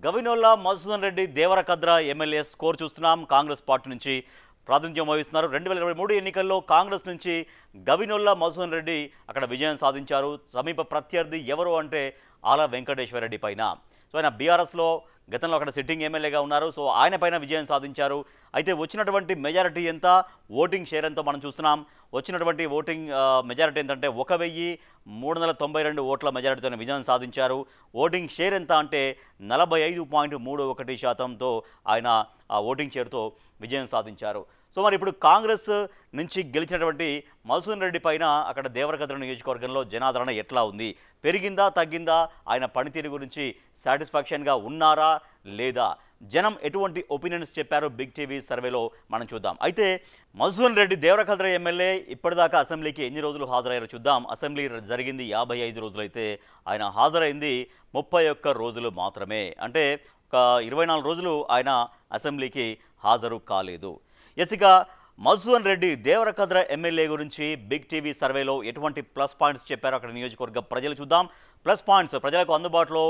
గవినోల్లా Madhusudan Reddy Devarakadra MLA score చూస్తున్నాం. Congress party నుంచి ప్రాతినిధ్యం వహిస్తున్నారు. 2023 ఎన్నికల్లో కాంగ్రెస్ నుంచి గవినోల్లా మధుసూదన్ రెడ్డి అక్కడ విజయం సాధించారు. సమీప ప్రత్యర్థి ఎవరు అంటే ఆల వెంకటేశ్వర రెడ్డి పైన. సో ఆయన బీఆర్ఎస్లో గతంలో అక్కడ సిట్టింగ్ ఎమ్మెల్యేగా ఉన్నారు. సో ఆయన పైన విజయం సాధించారు. అయితే వచ్చినటువంటి మెజారిటీ ఎంత, ఓటింగ్ షేర్ ఎంతో మనం చూస్తున్నాం. వచ్చినటువంటి ఓటింగ్ మెజారిటీ ఎంతంటే 1392 ఓట్ల మెజారిటీతో విజయం సాధించారు. ఓటింగ్ షేర్ ఎంత అంటే 45.31%తో ఆయన ఆ ఓటింగ్ షేర్తో విజయం సాధించారు. సో మరి ఇప్పుడు కాంగ్రెస్ నుంచి గెలిచినటువంటి మధుసూదన్ రెడ్డి పైన అక్కడ దేవరకద్ర నియోజకవర్గంలో జనాదరణ ఎట్లా ఉంది, పెరిగిందా తగ్గిందా, ఆయన పనితీరు గురించి సాటిస్ఫాక్షన్గా ఉన్నారా లేదా, జనం ఎటువంటి ఒపీనియన్స్ చెప్పారు బిగ్ టీవీ సర్వేలో మనం చూద్దాం. అయితే మధుసూదన్ రెడ్డి దేవరకద్ర ఎమ్మెల్యే ఇప్పటిదాకా అసెంబ్లీకి ఎన్ని రోజులు హాజరయ్యారో చూద్దాం. అసెంబ్లీ జరిగింది 55 రోజులు, అయితే ఆయన హాజరైంది 31 రోజులు మాత్రమే. అంటే ఒక 24 రోజులు ఆయన అసెంబ్లీకి హాజరు కాలేదు. ఇక మధుసూదన్ రెడ్డి దేవరకద్ర ఎమ్మెల్యే గురించి బిగ్ టీవీ సర్వేలో ఎటువంటి ప్లస్ పాయింట్స్ చెప్పారో అక్కడ నియోజకవర్గ ప్రజలు చూద్దాం. ప్లస్ పాయింట్స్ ప్రజలకు అందుబాటులో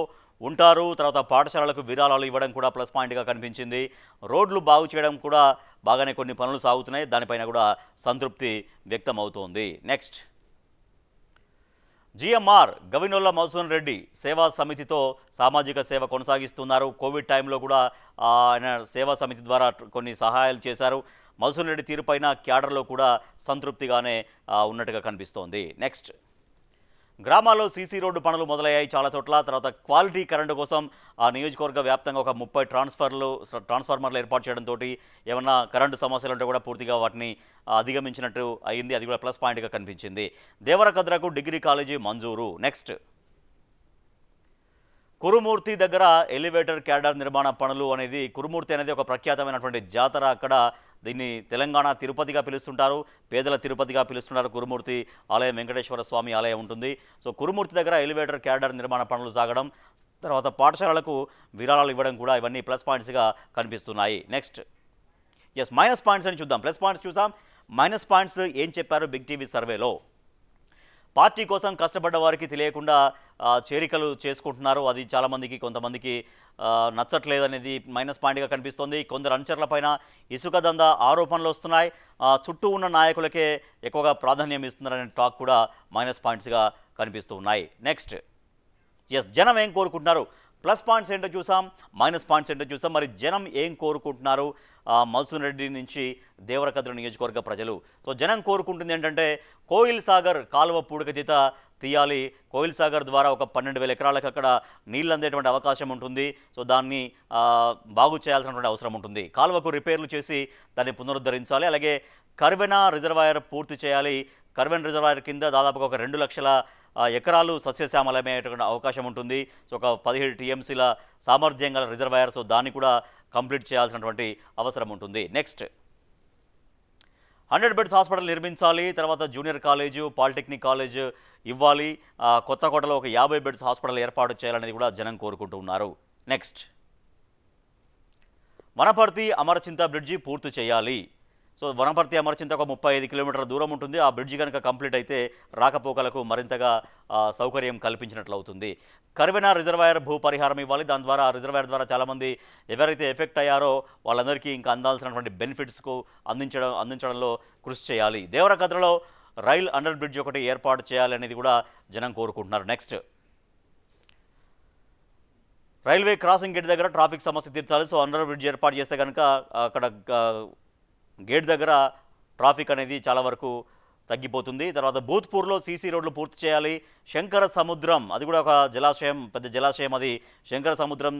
ఉంటారు. తర్వాత పాఠశాలలకు విరాళాలు ఇవ్వడం కూడా ప్లస్ పాయింట్గా కనిపించింది. రోడ్లు బాగు చేయడం కూడా బాగానే కొన్ని పనులు సాగుతున్నాయి. దానిపైన కూడా సంతృప్తి వ్యక్తం అవుతోంది. నెక్స్ట్ జిఎంఆర్ గవినోల్లా మధుసూదన్ రెడ్డి సేవా సమితితో సామాజిక సేవ కొనసాగిస్తున్నారు. కోవిడ్ టైంలో కూడా ఆయన సేవా సమితి ద్వారా కొన్ని సహాయాలు చేశారు. మధుసూదన్ రెడ్డి తీరుపైన క్యాడర్లో కూడా సంతృప్తిగానే ఉన్నట్టుగా కనిపిస్తోంది. నెక్స్ట్ గ్రామాల్లో సీసీ రోడ్డు పనులు మొదలయ్యాయి చాలా చోట్ల. తర్వాత క్వాలిటీ కరెంటు కోసం ఆ నియోజకవర్గ వ్యాప్తంగా ఒక 30 ట్రాన్స్ఫార్మర్లు ఏర్పాటు చేయడంతో ఏమన్నా కరెంటు సమస్యలు ఉంటే కూడా పూర్తిగా వాటిని అధిగమించినట్టు అయింది. అది కూడా ప్లస్ పాయింట్గా కనిపించింది. దేవరకద్రకు డిగ్రీ కాలేజీ మంజూరు. నెక్స్ట్ కురుమూర్తి దగ్గర ఎలివేటర్ క్యాడర్ నిర్మాణ పనులు అనేది, కురుమూర్తి అనేది ఒక ప్రఖ్యాతమైనటువంటి జాతర. అక్కడ దీన్ని తెలంగాణ తిరుపతిగా పిలుస్తుంటారు, పేదల తిరుపతిగా పిలుస్తుంటారు. కురుమూర్తి ఆలయం వెంకటేశ్వర స్వామి ఆలయం ఉంటుంది. సో కురుమూర్తి దగ్గర ఎలివేటర్ క్యాడర్ నిర్మాణ పనులు సాగడం, తర్వాత పాఠశాలలకు విరాళాలు ఇవ్వడం కూడా ఇవన్నీ ప్లస్ పాయింట్స్గా కనిపిస్తున్నాయి. నెక్స్ట్ మైనస్ పాయింట్స్ అని చూద్దాం. ప్లస్ పాయింట్స్ చూసాం, మైనస్ పాయింట్స్ ఏం చెప్పారు బిగ్ టీవీ సర్వేలో. పార్టీ కోసం కష్టపడ్డ వారికి తెలియకుండా చేరికలు చేసుకుంటున్నారు. అది చాలామందికి, కొంతమందికి నచ్చట్లేదనేది మైనస్ పాయింట్గా కనిపిస్తోంది. కొందరు అనుచరులపైన ఇసుక దందా ఆరోపణలు వస్తున్నాయి. చుట్టూ ఉన్న నాయకులకే ఎక్కువగా ప్రాధాన్యం ఇస్తున్నారనే టాక్ కూడా మైనస్ పాయింట్స్గా కనిపిస్తూ ఉన్నాయి. నెక్స్ట్ జనం ఏం కోరుకుంటున్నారు, ప్లస్ పాయింట్స్ ఏంటో చూసాం, మైనస్ పాయింట్స్ ఏంటో చూసాం. మరి జనం ఏం కోరుకుంటున్నారు మధుసూదన్ రెడ్డి నుంచి దేవరకద్ర నియోజకవర్గ ప్రజలు. సో జనం కోరుకుంటుంది ఏంటంటే కోయిల్ సాగర్ కాలువ పూడికతీత తీయాలి. కోయిల్ సాగర్ ద్వారా ఒక 12,000 ఎకరాలకు అక్కడ నీళ్ళు అందేటువంటి అవకాశం ఉంటుంది. సో దాన్ని బాగు చేయాల్సినటువంటి అవసరం ఉంటుంది. కాలువకు రిపేర్లు చేసి దాన్ని పునరుద్ధరించాలి. అలాగే కర్వెనా రిజర్వాయర్ పూర్తి చేయాలి. కర్వెన్ రిజర్వాయర్ కింద దాదాపుగా ఒక 2 లక్షల ఎకరాలు సస్యశ్యామలమయ్యేటువంటి అవకాశం ఉంటుంది. సో ఒక 17 టీఎంసీల సామర్థ్యం గల రిజర్వాయర్. సో దాన్ని కూడా కంప్లీట్ చేయాల్సినటువంటి అవసరం ఉంటుంది. నెక్స్ట్ 100 బెడ్స్ హాస్పిటల్ నిర్మించాలి. తర్వాత జూనియర్ కాలేజు, పాలిటెక్నిక్ కాలేజ్ ఇవ్వాలి. కొత్తకోటలో ఒక 50 బెడ్స్ హాస్పిటల్ ఏర్పాటు చేయాలనేది కూడా జనం కోరుకుంటూ ఉన్నారు. నెక్స్ట్ వనపర్తి అమరచింత బ్రిడ్జి పూర్తి చేయాలి. సో వనపర్తి అమరచింత ఒక 35 కిలోమీటర్ల దూరం ఉంటుంది. ఆ బ్రిడ్జి కనుక కంప్లీట్ అయితే రాకపోకలకు మరింతగా సౌకర్యం కల్పించినట్లు అవుతుంది. కర్వెనా రిజర్వాయర్ భూ పరిహారం ఇవ్వాలి. దాని ద్వారా ఆ రిజర్వాయర్ ద్వారా చాలామంది ఎవరైతే ఎఫెక్ట్ అయ్యారో వాళ్ళందరికీ ఇంకా అందాల్సినటువంటి బెనిఫిట్స్కు అందించడంలో కృషి చేయాలి. దేవరకద్రలో రైల్ అండర్ బ్రిడ్జ్ ఒకటి ఏర్పాటు చేయాలి అనేది కూడా జనం కోరుకుంటున్నారు. నెక్స్ట్ రైల్వే క్రాసింగ్ గేట్ దగ్గర ట్రాఫిక్ సమస్య తీర్చాలి. సో అండర్ బ్రిడ్జ్ ఏర్పాటు చేస్తే కనుక అక్కడ గేట్ దగ్గర ట్రాఫిక్ అనేది చాలా వరకు తగ్గిపోతుంది. తర్వాత భూత్పూర్లో సీసీ రోడ్లు పూర్తి చేయాలి. శంకర సముద్రం, అది కూడా ఒక జలాశయం, పెద్ద జలాశయం. అది శంకర సముద్రం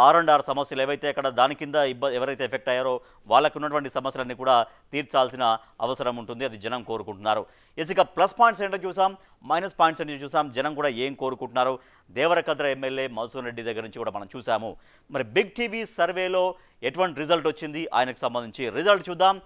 R&R సమస్యలు ఏవైతే అక్కడ దాని కింద ఎవరైతే ఎఫెక్ట్ అయ్యారో వాళ్ళకు ఉన్నటువంటి సమస్యలన్నీ కూడా తీర్చాల్సిన అవసరం ఉంటుంది. అది జనం కోరుకుంటున్నారు. ఇక ప్లస్ పాయింట్స్ ఏంటో చూసాం, మైనస్ పాయింట్స్ ఏంటో చూసాం. జనం కూడా ఏం కోరుకుంటున్నారు దేవరకద్ర ఎమ్మెల్యే మధుసూదన్ రెడ్డి దగ్గర నుంచి కూడా మనం చూసాము. మరి బిగ్ టీవీ సర్వేలో ఎటువంటి రిజల్ట్ వచ్చింది, ఆయనకు సంబంధించి రిజల్ట్ చూద్దాం.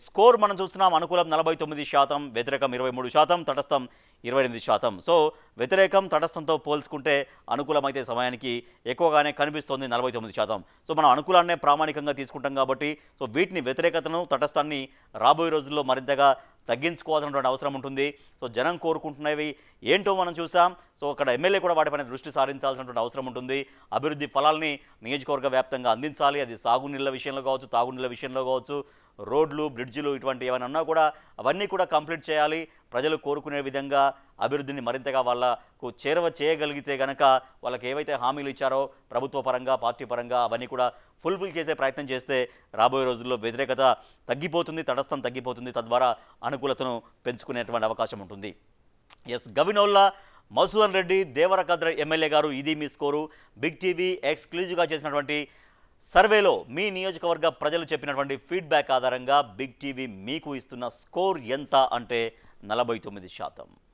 స్కోర్ మనం చూస్తున్నాం. అనుకూలం 49%, వ్యతిరేకం 23%, తటస్థం 28%. సో వ్యతిరేకం తటస్థంతో పోల్చుకుంటే అనుకూలం అయితే సమయానికి ఎక్కువగానే కనిపిస్తోంది 49%. సో మనం అనుకూలాన్నే ప్రామాణికంగా తీసుకుంటాం కాబట్టి సో వీటిని వ్యతిరేకతను, తటస్థాన్ని రాబోయే రోజుల్లో మరింతగా తగ్గించుకోవాల్సినటువంటి అవసరం ఉంటుంది. సో జనం కోరుకుంటున్నవి ఏంటో మనం చూసాం. సో అక్కడ ఎమ్మెల్యే కూడా వాటిపైన దృష్టి సారించాల్సినటువంటి అవసరం ఉంటుంది. అభివృద్ధి ఫలాల్ని నియోజకవర్గ వ్యాప్తంగా అందించాలి. అది సాగునీళ్ళ విషయంలో కావచ్చు, తాగునీళ్ళ విషయంలో కావచ్చు, రోడ్లు, బ్రిడ్జిలు ఇటువంటి ఏమైనా ఉన్నా కూడా అవన్నీ కూడా కంప్లీట్ చేయాలి. ప్రజలు కోరుకునే విధంగా అభివృద్ధిని మరింతగా వాళ్ళకు చేరువ చేయగలిగితే గనక వాళ్ళకి ఏవైతే హామీలు ఇచ్చారో ప్రభుత్వ పరంగా, పార్టీ పరంగా అవన్నీ కూడా ఫుల్ఫిల్ చేసే ప్రయత్నం చేస్తే రాబోయే రోజుల్లో వ్యతిరేకత తగ్గిపోతుంది, తటస్థం తగ్గిపోతుంది. తద్వారా అనుకూలతను పెంచుకునేటువంటి అవకాశం ఉంటుంది. ఎస్, గవినోల్లా మధుసూదన్ రెడ్డి దేవరకద్ర ఎమ్మెల్యే గారు, ఇది మీ స్కోరు. బిగ్ టీవీ ఎక్స్క్లూజివ్గా చేసినటువంటి సర్వేలో మీ నియోజకవర్గ ప్రజలు చెప్పినటువంటి ఫీడ్బ్యాక్ ఆధారంగా బిగ్ టీవీ మీకు ఇస్తున్న స్కోర్ ఎంత అంటే 49%.